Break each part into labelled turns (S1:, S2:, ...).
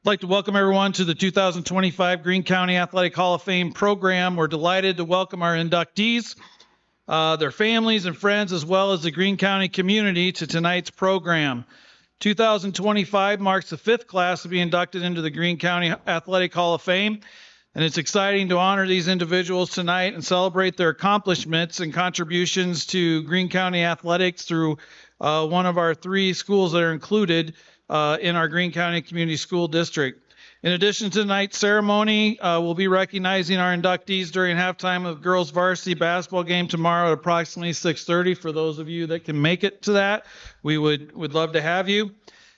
S1: I'd like to welcome everyone to the 2025 Greene County Athletic Hall of Fame program. We're delighted to welcome our inductees, their families and friends, as well as the Greene County community to tonight's program. 2025 marks the 5th class to be inducted into the Greene County Athletic Hall of Fame, and it's exciting to honor these individuals tonight and celebrate their accomplishments and contributions to Greene County athletics through one of our 3 schools that are included in our Greene County Community School District. In addition to tonight's ceremony, we'll be recognizing our inductees during halftime of girls varsity basketball game tomorrow at approximately 6:30. For those of you that can make it to that, we would love to have you.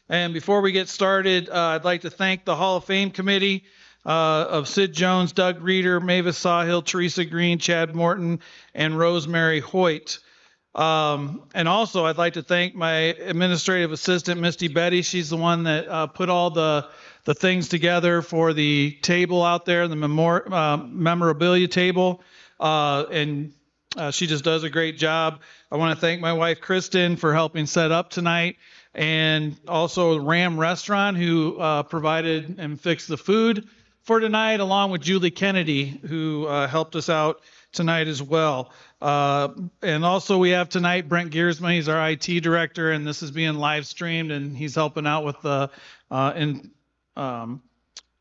S1: And before we get started, I'd like to thank the Hall of Fame committee of Sid Jones, Doug Reeder, Mavis Sawhill, Teresa Greene, Chad Morton, and Rosemary Hoyt. And also, I'd like to thank my administrative assistant, Misty Betty. She's the one that put all the things together for the table out there, the memorabilia table, and she just does a great job. I want to thank my wife, Kristen, for helping set up tonight, and also Ram Restaurant, who provided and fixed the food for tonight, along with Julie Kennedy, who helped us out tonight as well. And also we have tonight Brent Giersma. He's our IT director, and this is being live streamed, and he's helping out with the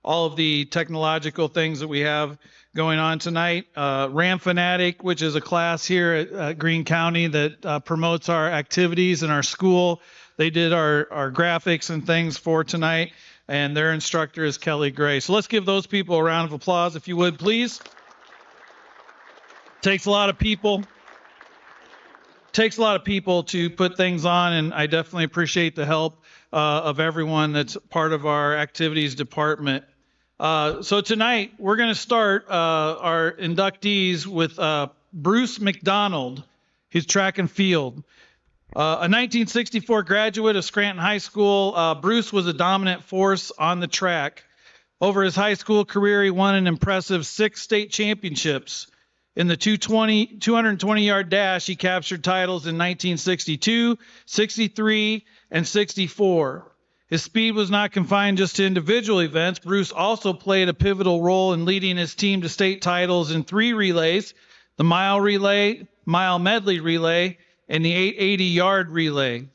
S1: all of the technological things that we have going on tonight. Ram Fanatic, which is a class here at Greene County that promotes our activities in our school. They did our graphics and things for tonight, and their instructor is Kelly Gray. So let's give those people a round of applause, if you would, please. Takes a lot of people to put things on, and I definitely appreciate the help of everyone that's part of our activities department. So tonight we're going to start our inductees with Bruce McDonald, who's track and field. A 1964 graduate of Scranton High School, Bruce was a dominant force on the track. Over his high school career, he won an impressive 6 state championships. In the 220-yard dash, he captured titles in 1962, 63, and 64. His speed was not confined just to individual events. Bruce also played a pivotal role in leading his team to state titles in 3 relays, the mile relay, mile medley relay, and the 880-yard relay.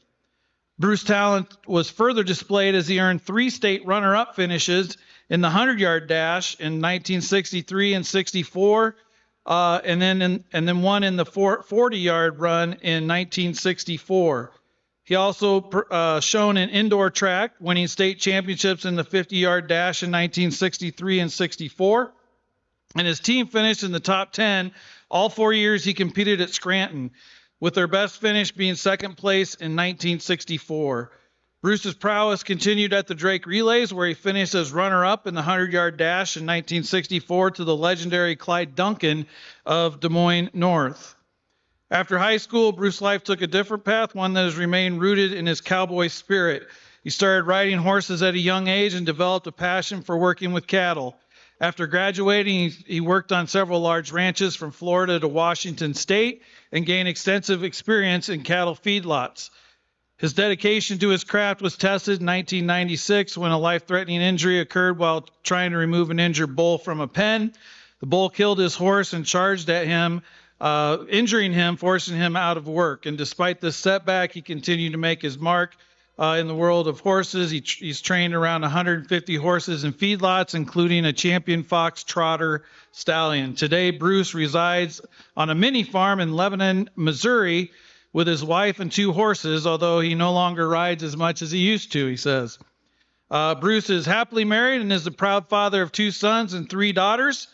S1: Bruce's talent was further displayed as he earned 3 state runner-up finishes in the 100-yard dash in 1963 and 64, and then one in the 40-yard run in 1964. He also shone in indoor track, winning state championships in the 50-yard dash in 1963 and 64. And his team finished in the top 10 all 4 years he competed at Scranton, with their best finish being second place in 1964. Bruce's prowess continued at the Drake Relays, where he finished as runner-up in the 100-yard dash in 1964 to the legendary Clyde Duncan of Des Moines North. After high school, Bruce's life took a different path, one that has remained rooted in his cowboy spirit. He started riding horses at a young age and developed a passion for working with cattle. After graduating, he worked on several large ranches from Florida to Washington State and gained extensive experience in cattle feedlots. His dedication to his craft was tested in 1996 when a life-threatening injury occurred while trying to remove an injured bull from a pen. The bull killed his horse and charged at him, injuring him, forcing him out of work. And despite this setback, he continued to make his mark in the world of horses. He's trained around 150 horses in feedlots, including a champion fox trotter stallion. Today, Bruce resides on a mini farm in Lebanon, Missouri, with his wife and 2 horses, although he no longer rides as much as he used to, he says. Bruce is happily married and is the proud father of 2 sons and 3 daughters,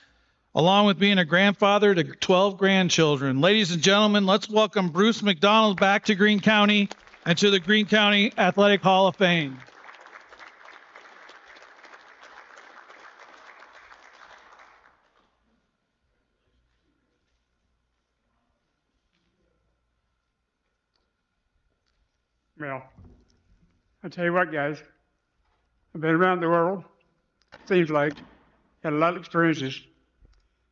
S1: along with being a grandfather to 12 grandchildren. Ladies and gentlemen, let's welcome Bruce McDonald back to Greene County and to the Greene County Athletic Hall of Fame.
S2: Well, I tell you what, guys, I've been around the world, seems like, had a lot of experiences,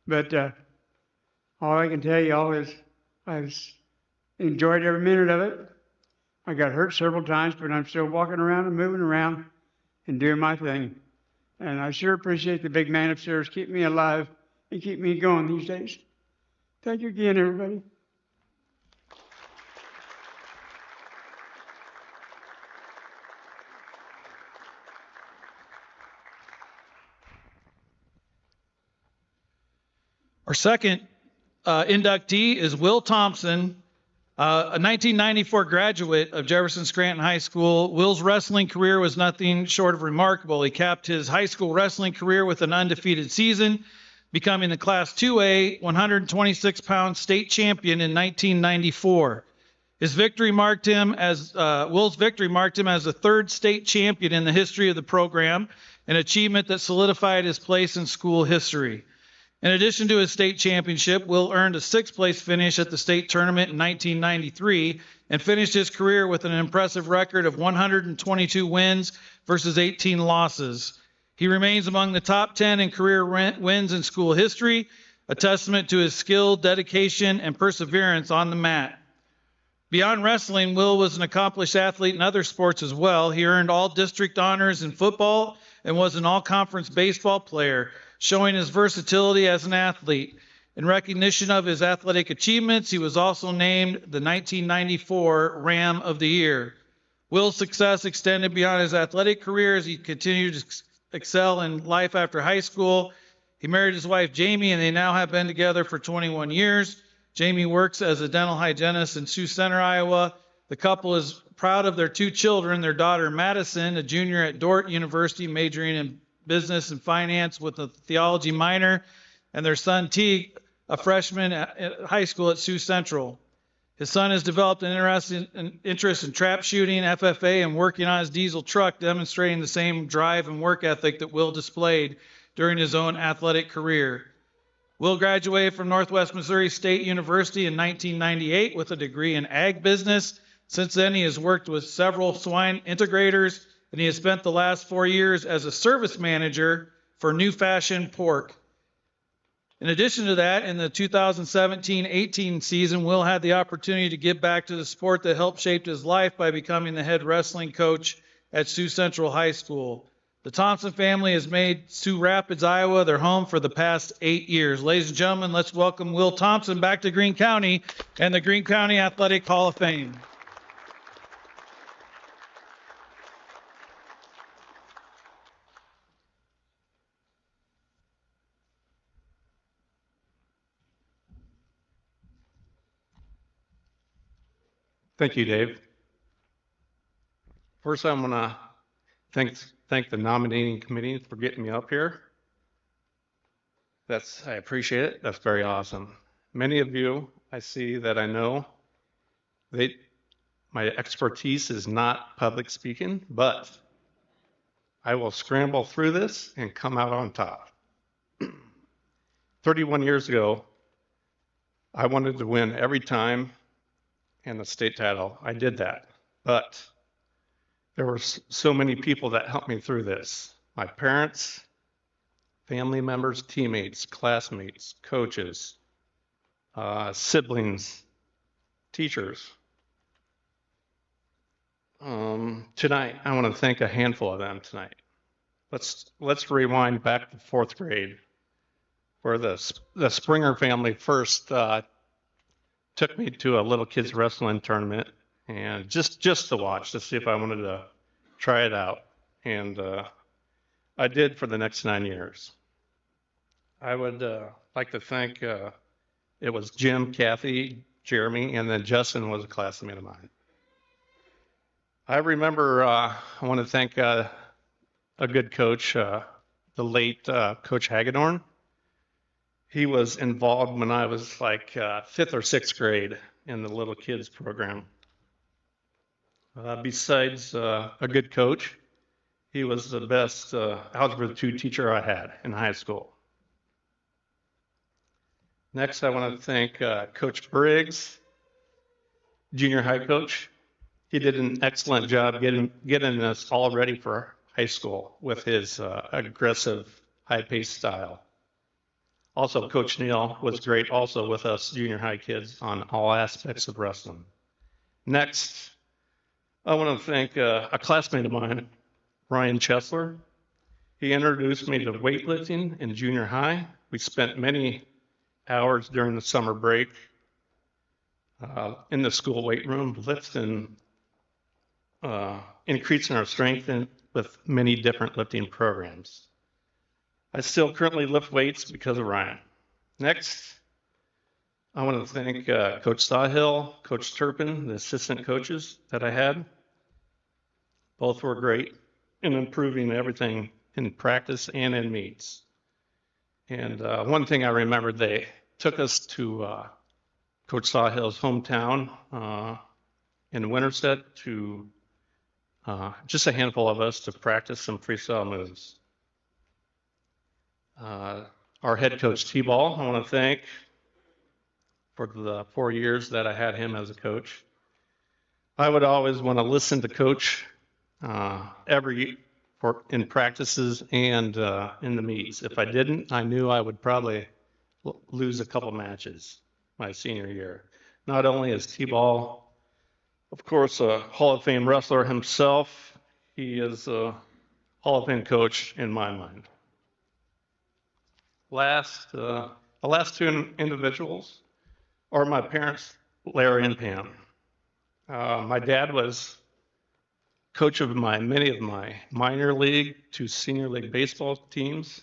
S2: but all I can tell y'all is I've enjoyed every minute of it. I got hurt several times, but I'm still walking around and moving around and doing my thing. And I sure appreciate the big man upstairs keeping me alive and keep me going these days. Thank you again, everybody.
S1: Our second inductee is Will Thompson, a 1994 graduate of Jefferson Scranton High School. Will's wrestling career was nothing short of remarkable. He capped his high school wrestling career with an undefeated season, becoming the Class 2A 126-pound state champion in 1994. Will's victory marked him as the third state champion in the history of the program, an achievement that solidified his place in school history. In addition to his state championship, Will earned a sixth-place finish at the state tournament in 1993 and finished his career with an impressive record of 122 wins versus 18 losses. He remains among the top 10 in career wins in school history, a testament to his skill, dedication, and perseverance on the mat. Beyond wrestling, Will was an accomplished athlete in other sports as well. He earned all district honors in football and was an all-conference baseball player, showing his versatility as an athlete. In recognition of his athletic achievements, he was also named the 1994 Ram of the Year. Will's success extended beyond his athletic career as he continued to excel in life after high school. He married his wife, Jamie, and they now have been together for 21 years. Jamie works as a dental hygienist in Sioux Center, Iowa. The couple is proud of their two children, their daughter, Madison, a junior at Dordt University, majoring in business and finance with a theology minor, and their son Teague, a freshman at high school at Sioux Central. His son has developed an interest in trap shooting, FFA, and working on his diesel truck, demonstrating the same drive and work ethic that Will displayed during his own athletic career. Will graduated from Northwest Missouri State University in 1998 with a degree in ag business. Since then, he has worked with several swine integrators, and he has spent the last 4 years as a service manager for New Fashion Pork. In addition to that, in the 2017-18 season, Will had the opportunity to give back to the sport that helped shape his life by becoming the head wrestling coach at Sioux Central High School. The Thompson family has made Sioux Rapids, Iowa, their home for the past 8 years. Ladies and gentlemen, let's welcome Will Thompson back to Greene County and the Greene County Athletic Hall of Fame.
S3: Thank you, Dave. First, I'm going to thank the nominating committee for getting me up here. I appreciate it. That's very awesome. Many of you, I see that I know, my expertise is not public speaking, but I will scramble through this and come out on top. 31 years ago, I wanted to win every time and the state title. I did that, but there were so many people that helped me through this. My parents, family members, teammates, classmates, coaches, siblings, teachers. Tonight, I want to thank a handful of them tonight. Let's rewind back to 4th grade, where the Springer family first took me to a little kids wrestling tournament, and just to watch, to see if I wanted to try it out. And I did for the next 9 years. I would like to thank, it was Jim, Kathy, Jeremy, and then Justin was a classmate of mine. I remember, I want to thank a good coach, the late Coach Hagedorn. He was involved when I was like 5th or 6th grade in the little kids program. Besides a good coach, he was the best Algebra 2 teacher I had in high school. Next, I want to thank Coach Briggs, junior high coach. He did an excellent job getting us all ready for high school with his aggressive, high-paced style. Also, Coach Neal was great also with us junior high kids on all aspects of wrestling. Next, I want to thank a classmate of mine, Ryan Chesler. He introduced me to weightlifting in junior high. We spent many hours during the summer break in the school weight room, lifting, increasing our strength with many different lifting programs. I still currently lift weights because of Ryan. Next, I want to thank Coach Sawhill, Coach Turpin, the assistant coaches that I had. Both were great in improving everything in practice and in meets. And one thing I remember, they took us to Coach Sawhill's hometown in Winterset to just a handful of us to practice some freestyle moves. Our head coach, T-Ball, I want to thank for the 4 years that I had him as a coach. I would always want to listen to Coach in practices and in the meets. If I didn't, I knew I would probably lose a couple matches my senior year. Not only is T-Ball, of course, a Hall of Fame wrestler himself, he is a Hall of Fame coach in my mind. The last two individuals are my parents, Larry and Pam. My dad was coach of many of my minor league to senior league baseball teams,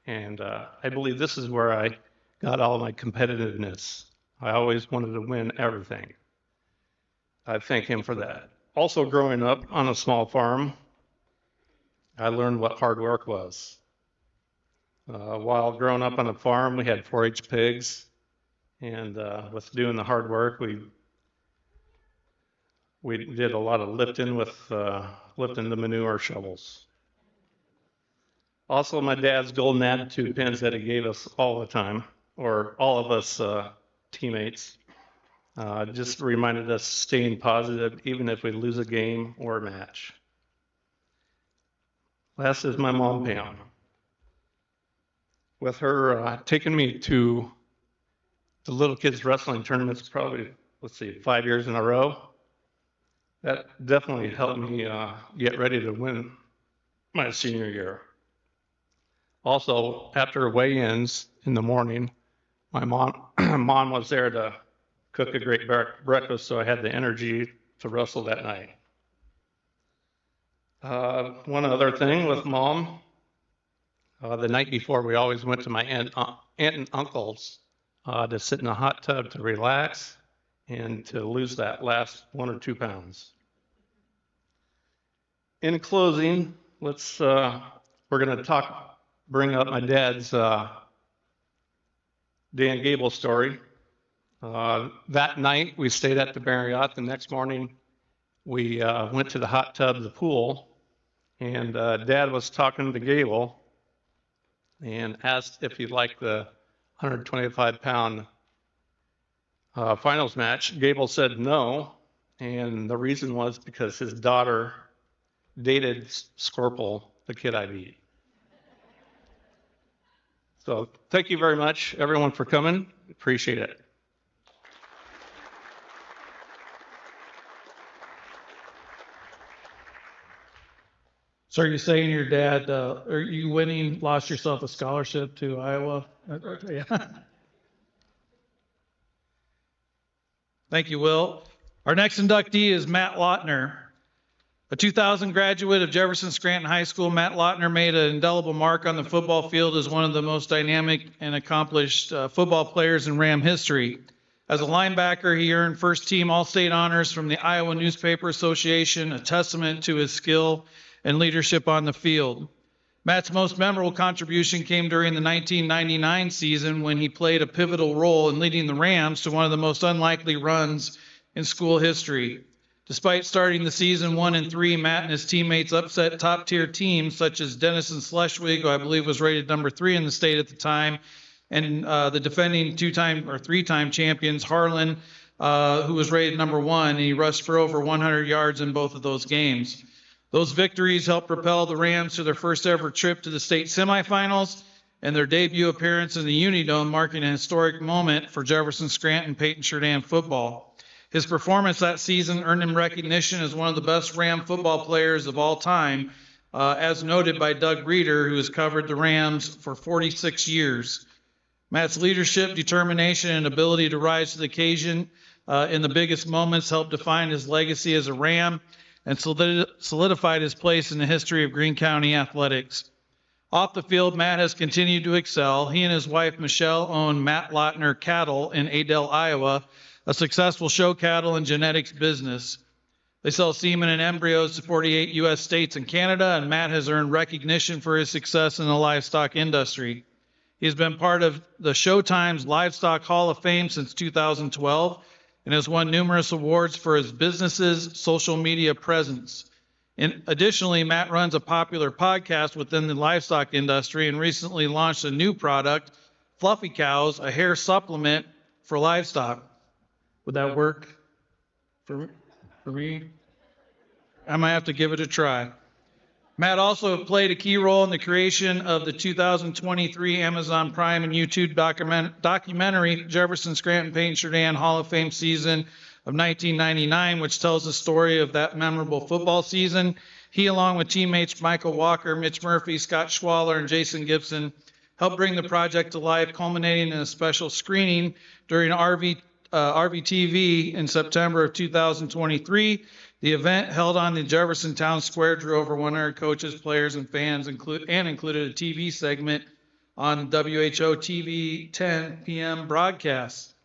S3: and I believe this is where I got all my competitiveness. I always wanted to win everything. I thank him for that. Also, growing up on a small farm, I learned what hard work was. While growing up on a farm, we had 4-H pigs, and with doing the hard work, we did a lot of lifting with lifting the manure shovels. Also, my dad's golden attitude pins that he gave us all the time, or all of us teammates, just reminded us staying positive even if we lose a game or a match. Last is my mom, Pam. With her taking me to the little kids wrestling tournaments probably, 5 years in a row, that definitely helped me get ready to win my senior year. Also, after weigh-ins in the morning, my mom was there to cook a great breakfast, so I had the energy to wrestle that night. One other thing with Mom, the night before, we always went to my aunt and uncle's to sit in a hot tub to relax and to lose that last 1 or 2 pounds. In closing, we're going to bring up my dad's Dan Gable story. That night, we stayed at the Marriott. The next morning, we went to the hot tub, the pool, and Dad was talking to Gable and asked if he'd like the 125-pound finals match. Gable said no, and the reason was because his daughter dated Scorpel, the kid I beat. So thank you very much, everyone, for coming. Appreciate it.
S1: So are you saying your dad, are you winning, lost yourself a scholarship to Iowa? Yeah. Thank you, Will. Our next inductee is Matt Lautner. A 2000 graduate of Jefferson Scranton High School, Matt Lautner made an indelible mark on the football field as one of the most dynamic and accomplished football players in Ram history. As a linebacker, he earned first-team All-State honors from the Iowa Newspaper Association, a testament to his skill and leadership on the field. Matt's most memorable contribution came during the 1999 season when he played a pivotal role in leading the Rams to one of the most unlikely runs in school history. Despite starting the season 1-3, Matt and his teammates upset top-tier teams such as Denison Schleswig, who I believe was rated number 3 in the state at the time, and the defending 2-time or 3-time champions Harlan, who was rated number 1, and he rushed for over 100 yards in both of those games. Those victories helped propel the Rams to their first ever trip to the state semifinals and their debut appearance in the Unidome, marking a historic moment for Jefferson Scranton Peyton Sheridan football. His performance that season earned him recognition as one of the best Ram football players of all time as noted by Doug Reeder, who has covered the Rams for 46 years. Matt's leadership, determination, and ability to rise to the occasion in the biggest moments helped define his legacy as a Ram and solidified his place in the history of Greene County athletics. Off the field, Matt has continued to excel. He and his wife, Michelle, own Matt Lautner Cattle in Adel, Iowa, a successful show cattle and genetics business. They sell semen and embryos to 48 U.S. states and Canada, and Matt has earned recognition for his success in the livestock industry. He's been part of the Showtime's Livestock Hall of Fame since 2012 and has won numerous awards for his business's social media presence. Additionally, Matt runs a popular podcast within the livestock industry and recently launched a new product, Fluffy Cows, a hair supplement for livestock. Would that work for me? I might have to give it a try. Matt also played a key role in the creation of the 2023 Amazon Prime and YouTube documentary, Jefferson Scranton Paint Sheridan Hall of Fame season of 1999, which tells the story of that memorable football season. He, along with teammates Michael Walker, Mitch Murphy, Scott Schwaller, and Jason Gibson, helped bring the project to life, culminating in a special screening during RVTV in September of 2023. The event, held on the Jefferson Town Square, drew over 100 coaches, players, and fans, included a TV segment on WHO TV 10 p.m. broadcast.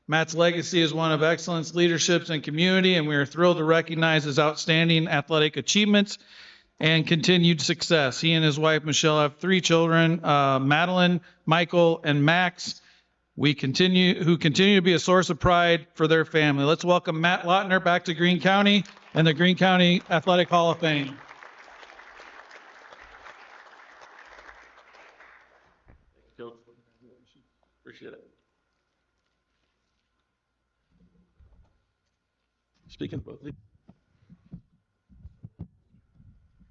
S1: Matt's legacy is one of excellence, leadership, and community, and we are thrilled to recognize his outstanding athletic achievements and continued success. He and his wife, Michelle, have 3 children, Madeline, Michael, and Max, who continue to be a source of pride for their family. Let's welcome Matt Lautner back to Greene County and the Greene County Athletic Hall of Fame.
S4: Coach, appreciate it. Speaking both of you.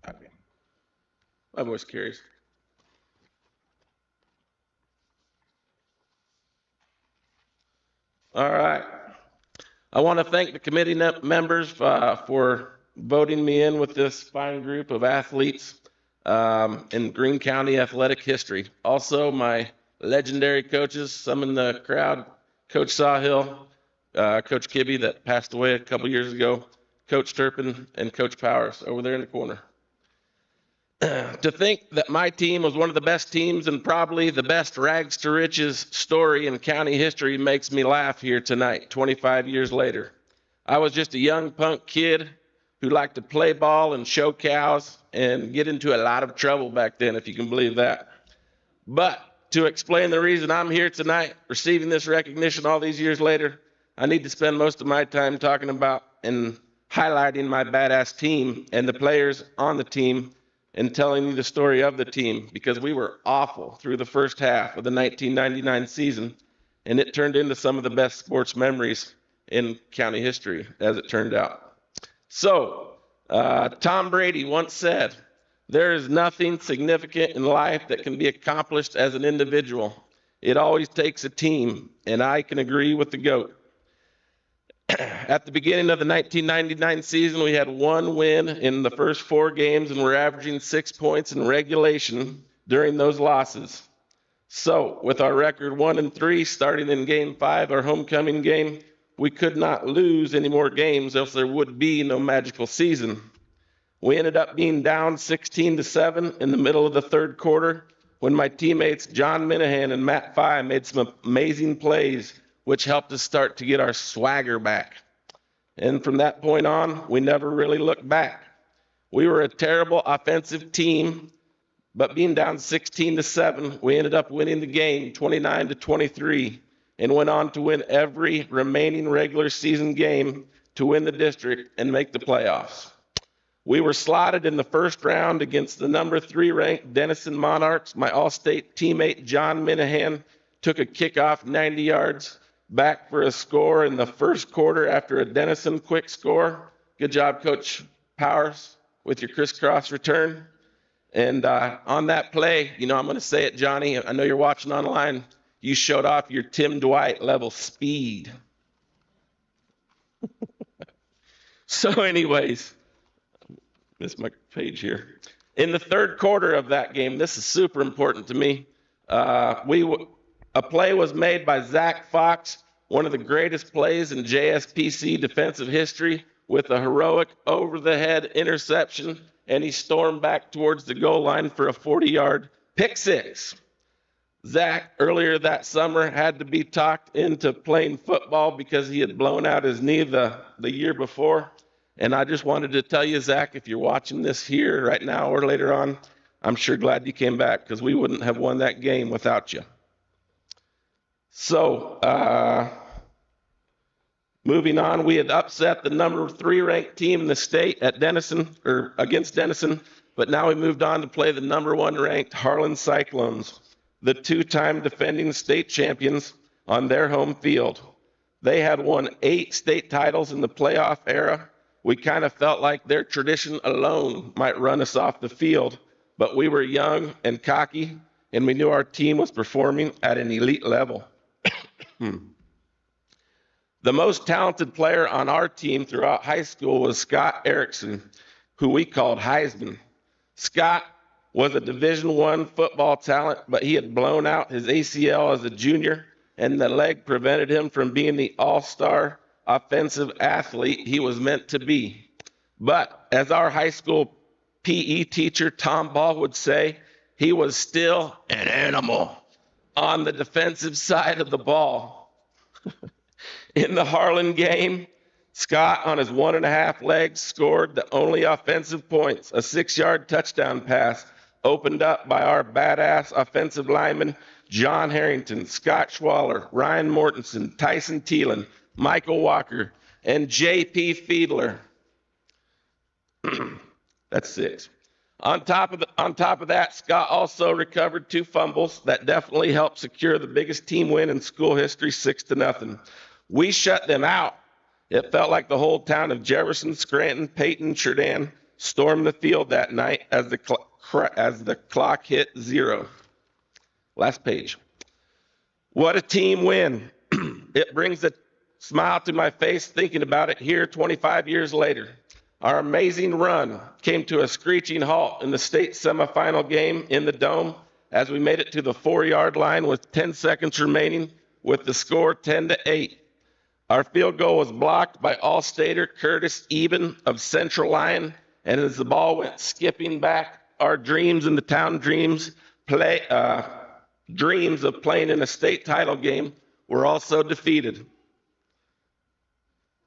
S4: Okay. My voice carries. All right. I want to thank the committee members for voting me in with this fine group of athletes in Greene County athletic history. Also, my legendary coaches, some in the crowd, Coach Sawhill, Coach Kibbe that passed away a couple years ago, Coach Turpin, and Coach Powers over there in the corner. To think that my team was one of the best teams and probably the best rags to riches story in county history makes me laugh here tonight, 25 years later. I was just a young punk kid who liked to play ball and show cows and get into a lot of trouble back then, if you can believe that. But to explain the reason I'm here tonight, receiving this recognition all these years later, I need to spend most of my time talking about and highlighting my badass team and the players on the team and telling you the story of the team, because we were awful through the first half of the 1999 season, and it turned into some of the best sports memories in county history, as it turned out. So, Tom Brady once said, "There is nothing significant in life that can be accomplished as an individual. It always takes a team," and I can agree with the GOAT. At the beginning of the 1999 season, we had 1 win in the first 4 games, and we're averaging 6 points in regulation during those losses. So, with our record 1-3, starting in Game 5, our homecoming game, we could not lose any more games, else there would be no magical season. We ended up being down 16-7 in the middle of the third quarter when my teammates John Minahan and Matt Fye made some amazing plays, which helped us start to get our swagger back. And from that point on, we never really looked back. We were a terrible offensive team, but being down 16-7, we ended up winning the game 29-23 and went on to win every remaining regular season game to win the district and make the playoffs. We were slotted in the first round against the number 3 ranked Denison Monarchs. My all-state teammate John Minahan took a kickoff 90 yards back for a score in the first quarter after a Denison quick score. Good job, Coach Powers, with your crisscross return. And on that play, I'm going to say it, Johnny, I know you're watching online, you showed off your Tim Dwight level speed. So anyways, missed my page here. In the third quarter of that game, this is super important to me, a play was made by Zach Fox, one of the greatest plays in JSPC defensive history, with a heroic over-the-head interception, and he stormed back towards the goal line for a 40-yard pick six. Zach, earlier that summer, had to be talked into playing football because he had blown out his knee the year before. And I just wanted to tell you, Zach, if you're watching this here right now or later on, I'm sure glad you came back, because we wouldn't have won that game without you. So, moving on, we had upset the number 3 ranked team in the state at Denison, or against Denison, but now we moved on to play the number 1 ranked Harlan Cyclones, the 2-time defending state champions, on their home field. They had won 8 state titles in the playoff era. We kind of felt like their tradition alone might run us off the field, but we were young and cocky, and we knew our team was performing at an elite level. The most talented player on our team throughout high school was Scott Erickson, who we called Heisman. Scott was a Division I football talent, but he had blown out his ACL as a junior, and the leg prevented him from being the all-star offensive athlete he was meant to be. But as our high school PE teacher, Tom Ball, would say, he was still an animal on the defensive side of the ball. In the Harlan game, Scott, on his 1.5 legs, scored the only offensive points, a 6-yard touchdown pass opened up by our badass offensive linemen, John Harrington, Scott Schwaller, Ryan Mortensen, Tyson Thielen, Michael Walker, and J.P. Fiedler. That's 6. On top of that, Scott also recovered 2 fumbles that definitely helped secure the biggest team win in school history, 6-0. We shut them out. It felt like the whole town of Jefferson, Scranton, Peyton, Sheridan stormed the field that night as the clock hit 0. Last page. What a team win. It brings a smile to my face thinking about it here 25 years later. Our amazing run came to a screeching halt in the state semifinal game in the Dome as we made it to the 4-yard line with 10 seconds remaining with the score 10-8. Our field goal was blocked by All-Stater Curtis Eben of Central Lyon, and as the ball went skipping back, our dreams in the town dreams of playing in a state title game were also defeated.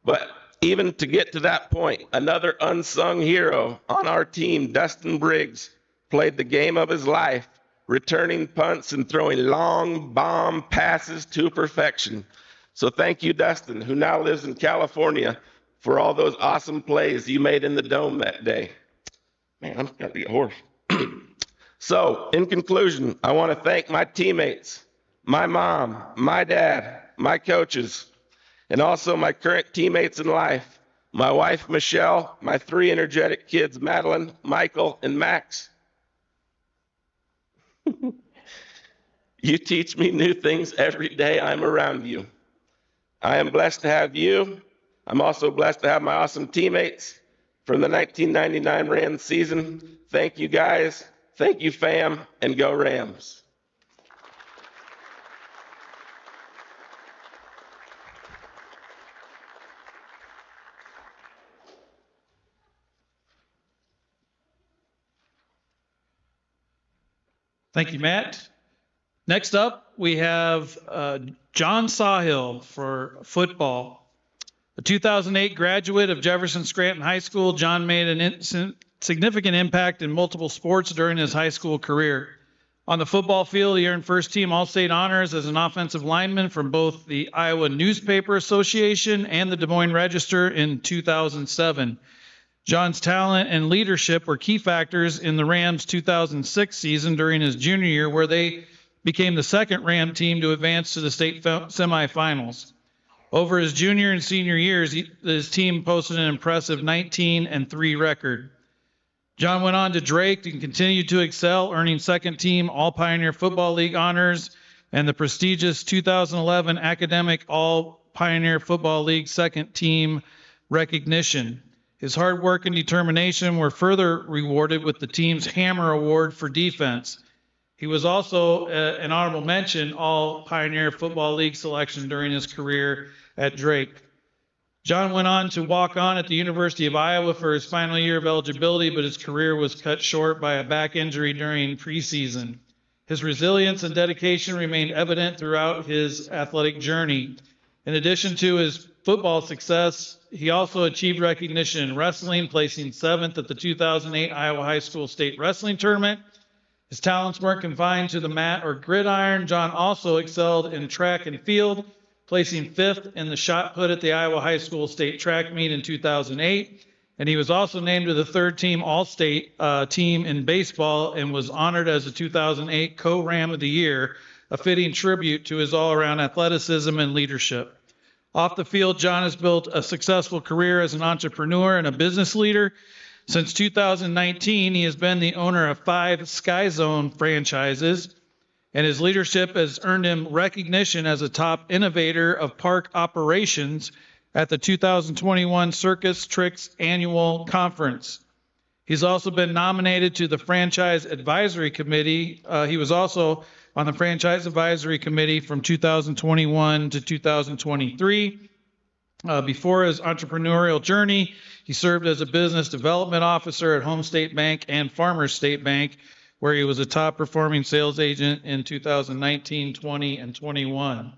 S4: But even to get to that point, another unsung hero on our team, Dustin Briggs, played the game of his life, returning punts and throwing long bomb passes to perfection. So thank you, Dustin, who now lives in California, for all those awesome plays you made in the Dome that day. Man, I'm gonna be a horse. So, in conclusion, I want to thank my teammates, my mom, my dad, my coaches, and also my current teammates in life, my wife, Michelle, my 3 energetic kids, Madeline, Michael, and Max. You teach me new things every day I'm around you. I am blessed to have you. I'm also blessed to have my awesome teammates from the 1999 Rams season. Thank you, guys. Thank you, fam, and go Rams.
S1: Thank you, Matt. Next up, we have John Sawhill for football. A 2008 graduate of Jefferson Scranton High School, John made an significant impact in multiple sports during his high school career. On the football field, he earned first-team All-State honors as an offensive lineman from both the Iowa Newspaper Association and the Des Moines Register in 2007. John's talent and leadership were key factors in the Rams' 2006 season during his junior year, where they became the second Ram team to advance to the state semifinals. Over his junior and senior years, his team posted an impressive 19-3 record. John went on to Drake and continued to excel, earning second-team All-Pioneer Football League honors and the prestigious 2011 Academic All-Pioneer Football League second-team recognition. His hard work and determination were further rewarded with the team's Hammer Award for defense. He was also an honorable mention All Pioneer Football League selection during his career at Drake. John went on to walk on at the University of Iowa for his final year of eligibility, but his career was cut short by a back injury during preseason. His resilience and dedication remained evident throughout his athletic journey. In addition to his football success, he also achieved recognition in wrestling, placing 7th at the 2008 Iowa High School State Wrestling Tournament. His talents weren't confined to the mat or gridiron. John also excelled in track and field, placing 5th in the shot put at the Iowa High School State Track Meet in 2008. And he was also named to the 3rd-team All-State team in baseball and was honored as the 2008 Co-Ram of the Year, a fitting tribute to his all-around athleticism and leadership. Off the field, John has built a successful career as an entrepreneur and a business leader. Since 2019, he has been the owner of 5 Sky Zone franchises, and his leadership has earned him recognition as a top innovator of park operations at the 2021 Circus Tricks Annual Conference. He's also been nominated to the Franchise Advisory Committee. He was also on the Franchise Advisory Committee from 2021 to 2023. Before his entrepreneurial journey, he served as a business development officer at Home State Bank and Farmers State Bank, where he was a top performing sales agent in 2019, 20, and 21.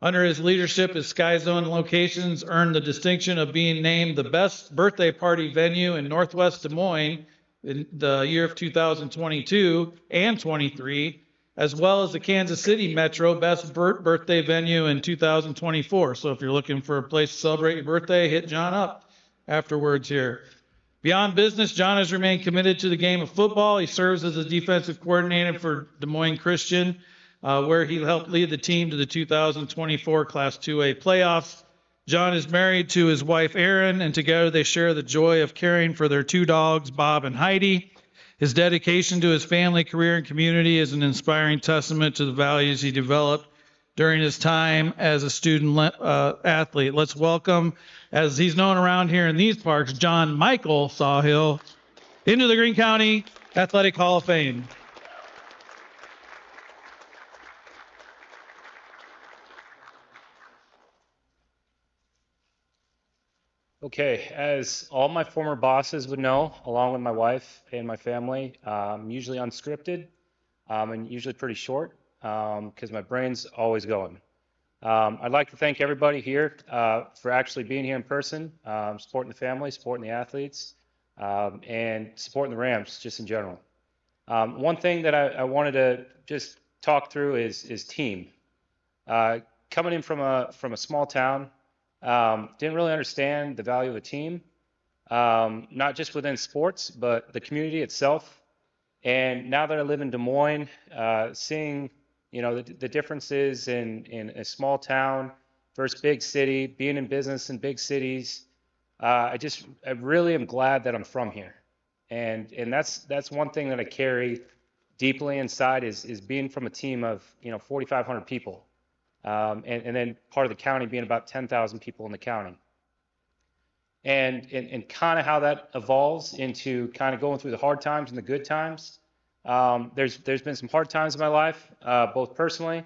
S1: Under his leadership, his Sky Zone locations earned the distinction of being named the best birthday party venue in Northwest Des Moines in the year of 2022 and 23, as well as the Kansas City Metro best birthday venue in 2024. So if you're looking for a place to celebrate your birthday, hit John up afterwards here. Beyond business, John has remained committed to the game of football. He serves as a defensive coordinator for Des Moines Christian, where he helped lead the team to the 2024 Class 2A playoffs. John is married to his wife, Erin, and together they share the joy of caring for their 2 dogs, Bob and Heidi. His dedication to his family, career, and community is an inspiring testament to the values he developed during his time as a student athlete. Let's welcome, as he's known around here in these parks, John Michael Sawhill into the Greene County Athletic Hall of Fame.
S5: Okay, as all my former bosses would know, along with my wife and my family, I'm usually unscripted and usually pretty short because my brain's always going. I'd like to thank everybody here for actually being here in person, supporting the family, supporting the athletes, and supporting the Rams just in general. One thing that I wanted to just talk through is team. Coming in from a small town, didn't really understand the value of a team, not just within sports, but the community itself. And now that I live in Des Moines, seeing the differences in a small town versus big city, being in business in big cities, I really am glad that I'm from here. And that's one thing that I carry deeply inside is being from a team of 4,500 people. And then part of the county being about 10,000 people in the county. And kind of how that evolves into kind of going through the hard times and the good times. There's been some hard times in my life, both personally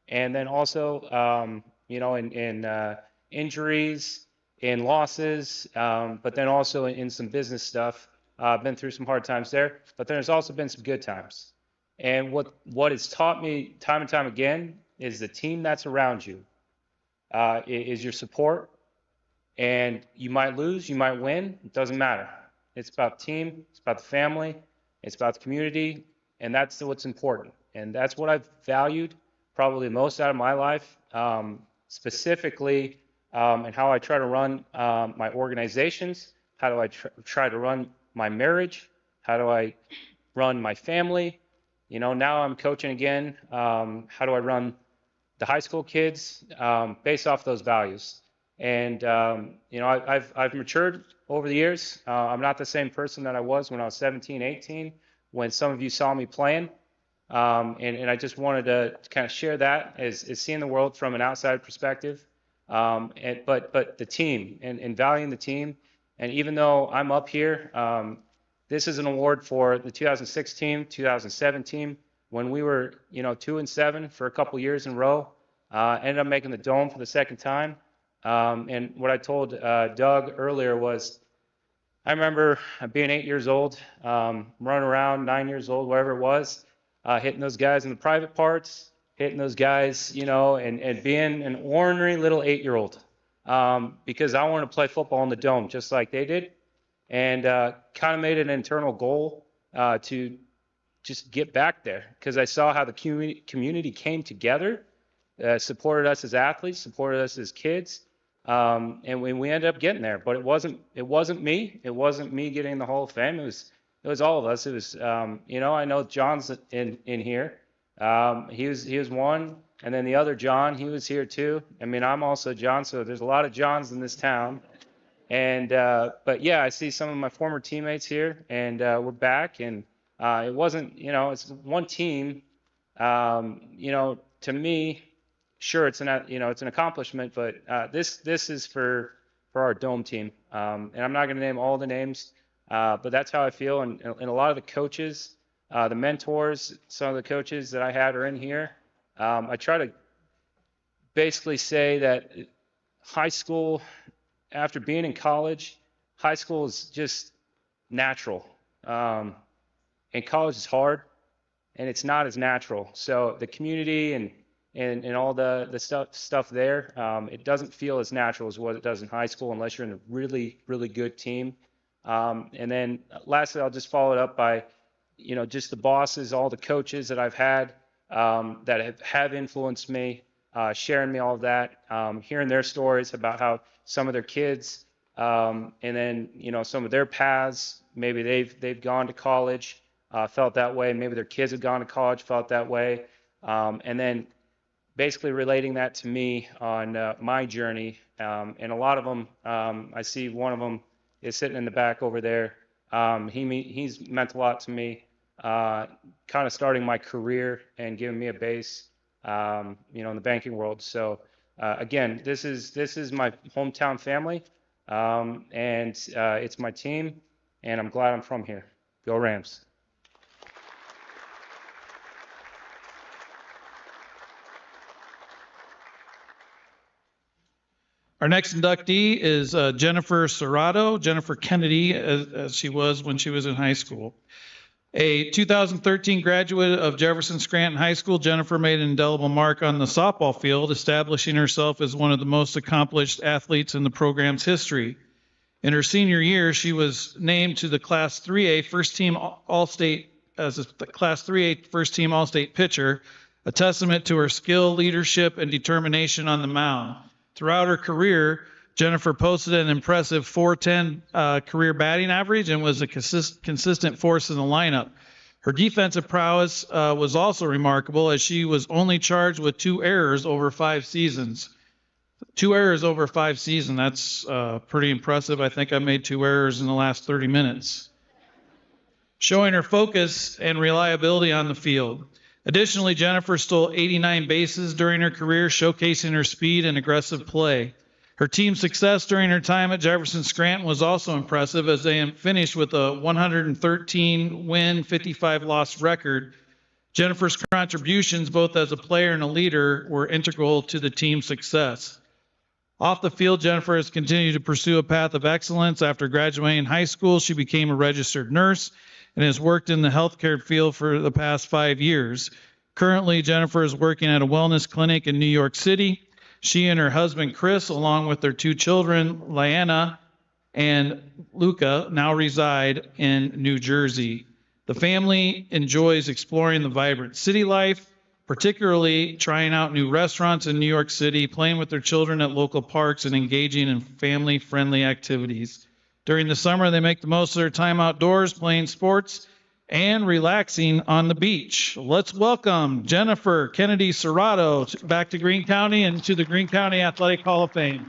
S5: and then also, in injuries, in losses, but then also in some business stuff. I've been through some hard times there, but then there's also been some good times. And what it's taught me time and time again is the team that's around you is your support. And you might lose, you might win, it doesn't matter. It's about the team, it's about the family, it's about the community, and that's what's important. And that's what I've valued probably the most out of my life, specifically, and how I try to run my organizations, how do I try to run my marriage, how do I run my family. Now I'm coaching again, how do I run the high school kids based off those values. And, I've matured over the years. I'm not the same person that I was when I was 17, 18, when some of you saw me playing. And I just wanted to kind of share that as seeing the world from an outside perspective. But the team and valuing the team And even though I'm up here, this is an award for the 2016, 2017, when we were, 2-7 for a couple years in a row. Ended up making the dome for the second time. And what I told Doug earlier was, I remember being 8 years old, running around, 9 years old, whatever it was, hitting those guys in the private parts, hitting those guys, and being an ornery little 8-year-old, because I wanted to play football in the dome just like they did, and kind of made an internal goal to just get back there, because I saw how the community came together, supported us as athletes, supported us as kids. And we ended up getting there, but it wasn't me. It wasn't me getting in the Hall of Fame. It was all of us. It was, I know John's in here. He was one, and then the other John, he was here too. I mean, I'm also John, so there's a lot of Johns in this town. And but yeah, I see some of my former teammates here, and we're back. And it wasn't, it's one team. To me, sure, it's an accomplishment, but this is for our dome team. And I'm not going to name all the names, but that's how I feel. And a lot of the coaches, the mentors, some of the coaches that I had are in here. I try to basically say that high school, after being in college, high school is just natural. And college is hard, and it's not as natural. So the community and all the stuff there, it doesn't feel as natural as what it does in high school unless you're in a really, really good team. And then lastly, I'll just follow it up by, just the bosses, all the coaches that I've had that have influenced me, sharing me all of that, hearing their stories about how some of their kids, and then, some of their paths, maybe they've gone to college, felt that way. Maybe their kids have gone to college, felt that way. And then basically relating that to me on my journey. And a lot of them, I see one of them is sitting in the back over there. He's meant a lot to me, kind of starting my career and giving me a base, in the banking world. So again, this is my hometown family, and it's my team, and I'm glad I'm from here. Go Rams.
S1: Our next inductee is Jennifer Serrato, Jennifer Kennedy, as she was when she was in high school. A 2013 graduate of Jefferson Scranton High School, Jennifer made an indelible mark on the softball field, establishing herself as one of the most accomplished athletes in the program's history. In her senior year, she was named to the Class 3A First Team All-State as a Class 3A First Team All-State pitcher, a testament to her skill, leadership, and determination on the mound. Throughout her career, Jennifer posted an impressive .410 career batting average and was a consistent force in the lineup. Her defensive prowess was also remarkable, as she was only charged with 2 errors over 5 seasons. 2 errors over 5 seasons, that's pretty impressive. I think I made 2 errors in the last 30 minutes. Showing her focus and reliability on the field. Additionally, Jennifer stole 89 bases during her career, showcasing her speed and aggressive play. Her team's success during her time at Jefferson Scranton was also impressive, as they finished with a 113-win, 55-loss record. Jennifer's contributions, both as a player and a leader, were integral to the team's success. Off the field, Jennifer has continued to pursue a path of excellence. After graduating high school, she became a registered nurse and has worked in the healthcare field for the past 5 years. Currently, Jennifer is working at a wellness clinic in New York City. She and her husband, Chris, along with their 2 children, Lyanna and Luca, now reside in New Jersey. The family enjoys exploring the vibrant city life, particularly trying out new restaurants in New York City, playing with their children at local parks, and engaging in family-friendly activities. During the summer, they make the most of their time outdoors, playing sports and relaxing on the beach. Let's welcome Jennifer Kennedy Serrato back to Greene County and to the Greene County Athletic Hall of Fame.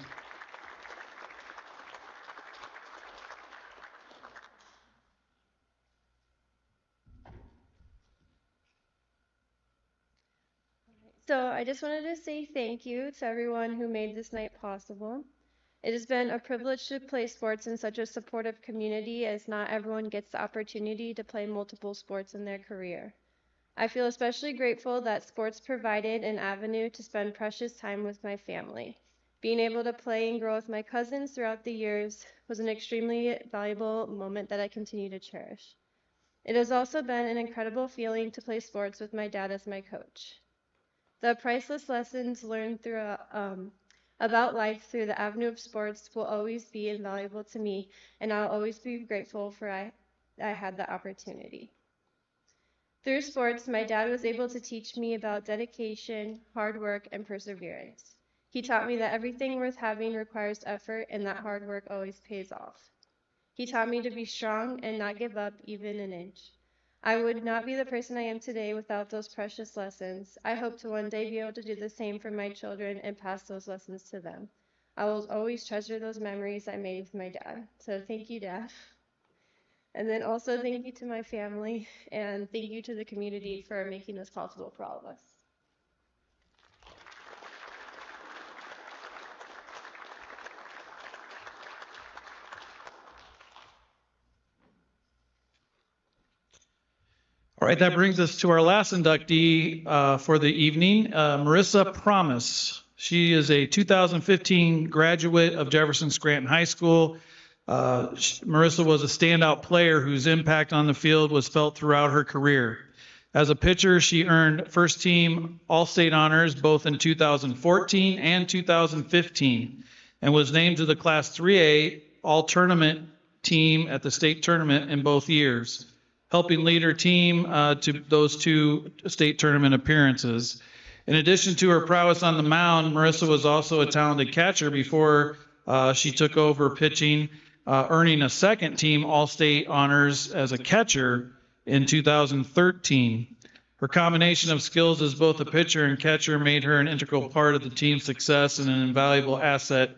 S6: So I just wanted to say thank you to everyone who made this night possible. It has been a privilege to play sports in such a supportive community, as not everyone gets the opportunity to play multiple sports in their career. I feel especially grateful that sports provided an avenue to spend precious time with my family. Being able to play and grow with my cousins throughout the years was an extremely valuable moment that I continue to cherish. It has also been an incredible feeling to play sports with my dad as my coach. The priceless lessons learned about life through the avenue of sports will always be invaluable to me, and I'll always be grateful for I had the opportunity. Through sports, my dad was able to teach me about dedication, hard work, and perseverance. He taught me that everything worth having requires effort, and that hard work always pays off. He taught me to be strong and not give up even an inch. I would not be the person I am today without those precious lessons. I hope to one day be able to do the same for my children and pass those lessons to them. I will always treasure those memories I made with my dad. So thank you, Dad. And then also thank you to my family, and thank you to the community for making this possible for all of us.
S1: All right, that brings us to our last inductee for the evening, Marissa Promise. She is a 2015 graduate of Jefferson Scranton High School. Marissa was a standout player whose impact on the field was felt throughout her career. As a pitcher, she earned first team All-State honors both in 2014 and 2015 and was named to the Class 3A All-Tournament team at the state tournament in both years, helping lead her team to those two state tournament appearances. In addition to her prowess on the mound, Marissa was also a talented catcher before she took over pitching, earning a second team All-State honors as a catcher in 2013. Her combination of skills as both a pitcher and catcher made her an integral part of the team's success and an invaluable asset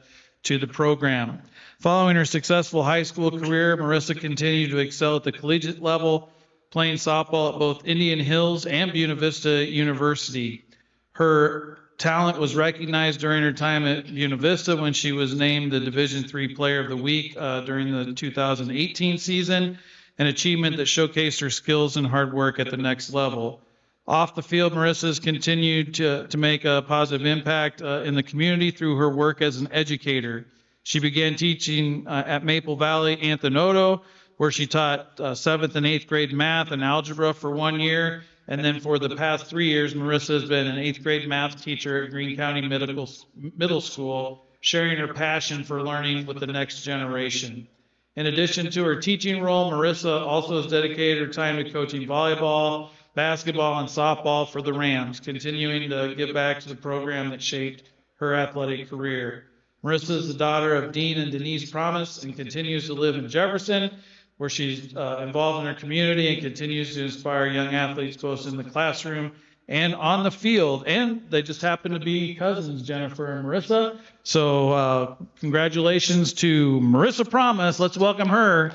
S1: to the program. Following her successful high school career, Marissa continued to excel at the collegiate level, playing softball at both Indian Hills and Buena Vista University. Her talent was recognized during her time at Buena Vista when she was named the Division III Player of the Week during the 2018 season, an achievement that showcased her skills and hard work at the next level. Off the field, Marissa has continued to make a positive impact in the community through her work as an educator. She began teaching at Maple Valley Anthony, where she taught 7th and 8th grade math and algebra for 1 year. And then for the past 3 years, Marissa has been an 8th grade math teacher at Greene County Middle School, sharing her passion for learning with the next generation. In addition to her teaching role, Marissa also has dedicated her time to coaching volleyball, basketball, and softball for the Rams, continuing to give back to the program that shaped her athletic career. Marissa is the daughter of Dean and Denise Promise and continues to live in Jefferson, where she's involved in her community and continues to inspire young athletes both in the classroom and on the field. And they just happen to be cousins, Jennifer and Marissa. So congratulations to Marissa Promise. Let's welcome her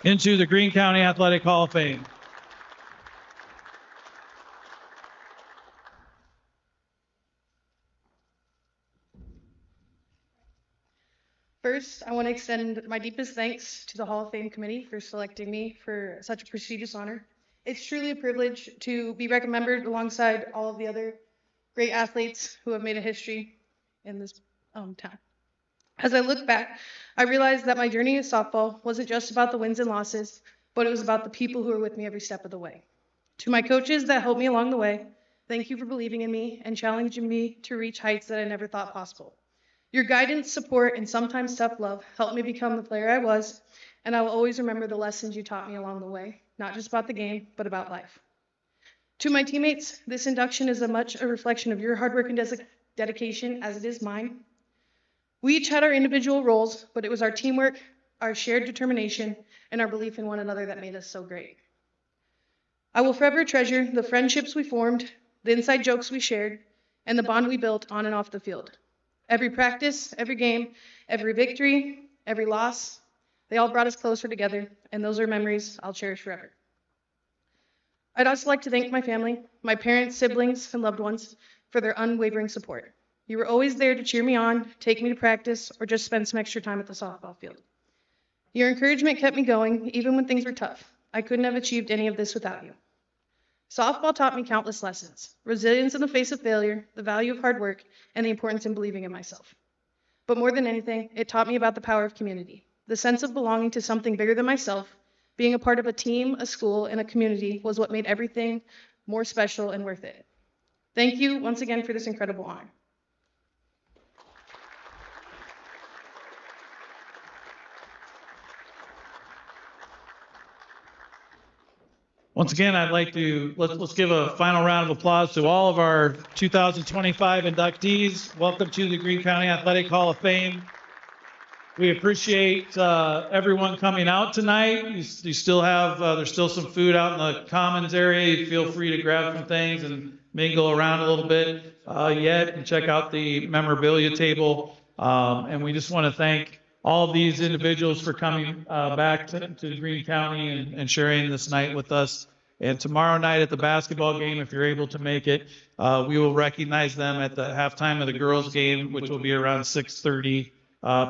S1: into the Greene County Athletic Hall of Fame.
S7: First, I want to extend my deepest thanks to the Hall of Fame committee for selecting me for such a prestigious honor. It's truly a privilege to be remembered alongside all of the other great athletes who have made a history in this town. As I look back, I realized that my journey in softball wasn't just about the wins and losses, but it was about the people who were with me every step of the way. To my coaches that helped me along the way, thank you for believing in me and challenging me to reach heights that I never thought possible. Your guidance, support, and sometimes tough love helped me become the player I was, and I will always remember the lessons you taught me along the way, not just about the game, but about life. To my teammates, this induction is as much a reflection of your hard work and dedication as it is mine. We each had our individual roles, but it was our teamwork, our shared determination, and our belief in one another that made us so great. I will forever treasure the friendships we formed, the inside jokes we shared, and the bond we built on and off the field. Every practice, every game, every victory, every loss, they all brought us closer together, and those are memories I'll cherish forever. I'd also like to thank my family, my parents, siblings, and loved ones for their unwavering support. You were always there to cheer me on, take me to practice, or just spend some extra time at the softball field. Your encouragement kept me going, even when things were tough. I couldn't have achieved any of this without you. Softball taught me countless lessons: resilience in the face of failure, the value of hard work, and the importance in believing in myself. But more than anything, it taught me about the power of community, the sense of belonging to something bigger than myself. Being a part of a team, a school, and a community was what made everything more special and worth it. Thank you once again for this incredible honor.
S1: Once again, I'd like to, let's give a final round of applause to all of our 2025 inductees. Welcome to the Greene County Athletic Hall of Fame. We appreciate everyone coming out tonight. You still have, there's still some food out in the commons area. You feel free to grab some things and mingle around a little bit yet and check out the memorabilia table. And we just want to thank all of these individuals for coming back to Greene County and sharing this night with us. And tomorrow night at the basketball game, if you're able to make it, we will recognize them at the halftime of the girls' game, which will be around 6:30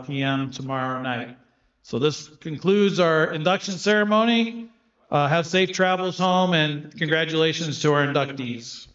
S1: p.m. tomorrow night. So this concludes our induction ceremony. Have safe travels home, and congratulations to our inductees.